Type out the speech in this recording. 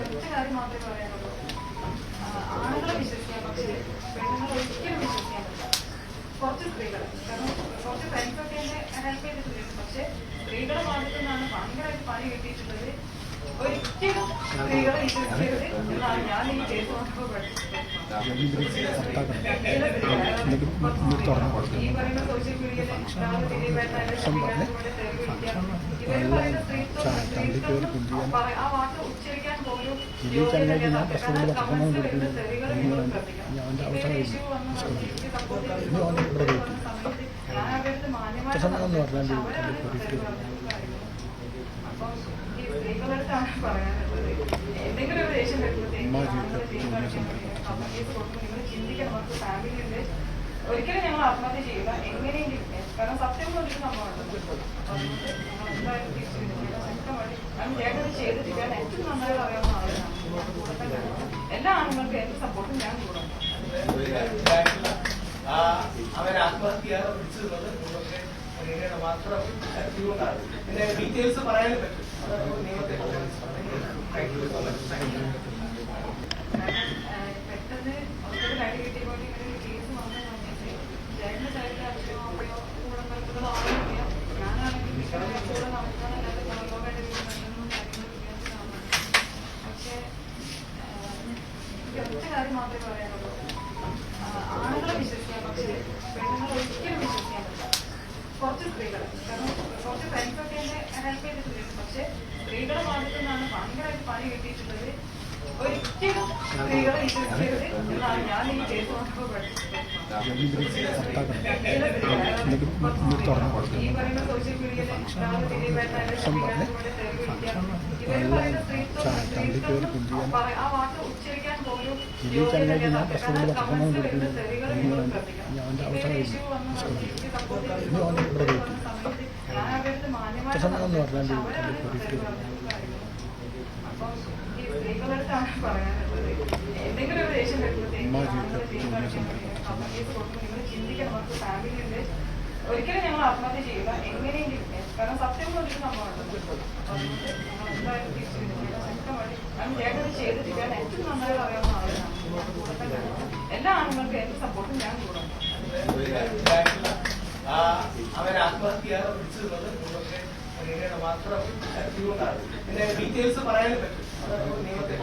ഒറ്റ കാര്യം മാത്രമേ പറയാനുള്ളൂ. ആണുങ്ങളെ വിശ്വസിക്കാൻ, പക്ഷേ പെണ്ണുങ്ങളെ ഒരിക്കലും വിശ്വസിക്കാൻ പറ്റില്ല. കുറച്ച് സ്ത്രീകൾ, കാരണം കുറച്ച് ഫ്രണ്ട്സൊക്കെ എന്നെ ഹെൽപ്പ് ചെയ്തിട്ടുണ്ട്. പക്ഷെ സ്ത്രീകളുടെ ഭാഗത്തു നിന്നാണ് ഭയങ്കരമായിട്ട് പണി കിട്ടിയിട്ടുള്ളത്. ഒരിക്കലും സ്ത്രീകളെ വിശ്വസിക്കരുത് എന്നാണ് ഞാൻ ഈ കേസ് നോക്കുമ്പോൾ പഠിച്ചിട്ടുള്ളത്. ഈ പറയുന്ന സോഷ്യൽ മീഡിയയിലെ ഇവർ പറയുന്ന സ്ത്രീത്വം ആ വാക്ക് ഉച്ചരിക്കാൻ പോലും ഞാൻ അവരുടെ മാന്യമായിട്ട് അപ്പം ഈ സ്ത്രീകളടുത്താണ് പറയാനുള്ളത്. എന്തെങ്കിലും ഒരു ദേഷ്യം വരുമ്പോഴത്തേക്ക് നിങ്ങൾ ചിന്തിക്കണം. നമുക്ക് ഫാമിലി ഉണ്ട്. ഒരിക്കലും ഞങ്ങൾ ആത്മഹത്യ ചെയ്യില്ല എങ്ങനെയെങ്കിലും. കാരണം സത്യം കൊണ്ടൊരു സംഭവമുണ്ട്. അതുകൊണ്ട് ഞങ്ങൾ എന്തായാലും തിരിച്ചു ശക്തമായി കാരണം ചേട്ടത് ചെയ്തിട്ടില്ല. ഏറ്റവും നന്നായിട്ട് അറിയാവുന്ന ആളുകളാണ്. എല്ലാ ആണുങ്ങൾക്കും എന്ത് സപ്പോർട്ടും ഞാൻ കൂടാം. അവരെ ആത്മഹത്യ മാത്രം പിന്നെ ഡീറ്റെയിൽസ് പറയാനും പറ്റും. നിയമത്തെ പെട്ടെന്ന് ഒരു കാര്യം കിട്ടിയപ്പോൾ ഇങ്ങനെ കേസ് വന്നു കഴിഞ്ഞിട്ട് ചേട്ടൻ്റെ സൈഡിൽ അച്ഛനോ അമ്മയോ കൂടെ ബന്ധുക്കളോ ആരുമില്ല. ഞാനാണെങ്കിൽ കൂടെ നടക്കാനല്ലാതെ ഗവൺമെന്റ് കാര്യങ്ങളും കാണുന്നുണ്ട്. പക്ഷേ ഒറ്റ കാര്യം മാത്രമേ പറയാനുള്ളൂ. ആണുങ്ങളെ വിശ്വസിക്കാൻ, പക്ഷേ പെണ്ണുങ്ങളെ ഒരിക്കലും വിശ്വസിക്കാൻ പറ്റില്ല. കുറച്ച് സ്ത്രീകൾ, കാരണം കുറച്ച് ഫ്രണ്ട്സൊക്കെ എന്നെ ഹെൽപ്പ് ചെയ്തിട്ടുണ്ട്. പക്ഷെ സ്ത്രീകളുടെ ഭാഗത്തു നിന്നാണ് ഭയങ്കരമായിട്ട് പണി കിട്ടിയിട്ടുള്ളത്. ഒരിക്കലും സ്ത്രീകളെ വിശ്വസിക്കരുത് എന്നാണ് ഞാൻ ഈ കേസ് നോക്കുമ്പോൾ പഠിച്ചിട്ടുള്ളത്. ഈ പറയുന്ന സോഷ്യൽ മീഡിയയിലെ ഇവർ പറയുന്ന സ്ത്രീത്വം ആ വാക്ക് ഉച്ചരിക്കാൻ പോലും ഞാൻ അവരുടെ മാന്യമായിട്ട് അപ്പം ഈ സ്ത്രീകളടുത്താണ് പറയാനുള്ളത്. എന്തെങ്കിലും ഒരു ദേഷ്യം വരുമ്പോഴത്തേക്ക് നിങ്ങൾ ചിന്തിക്കണം. നമുക്ക് ഫാമിലി ഉണ്ട്. ഒരിക്കലും ഞങ്ങൾ ആത്മഹത്യ ചെയ്യില്ല എങ്ങനെയെങ്കിലും. കാരണം സത്യം കൊണ്ടൊരു സംഭവമുണ്ട്. അതുകൊണ്ട് ഞങ്ങൾ എന്തായാലും തിരിച്ചു ശക്തമായി കാരണം ചേട്ടത് ചെയ്തിട്ടില്ല. ഏറ്റവും നന്നായിട്ട് അറിയാവുന്ന ആളുകളാണ്. എല്ലാ ആണുങ്ങൾക്കും എന്ത് സപ്പോർട്ടും ഞാൻ കൂടാം. അവരെ ആത്മഹത്യ മാത്രം പിന്നെ ഡീറ്റെയിൽസ് പറയാനും പറ്റും. നിയമത്തെ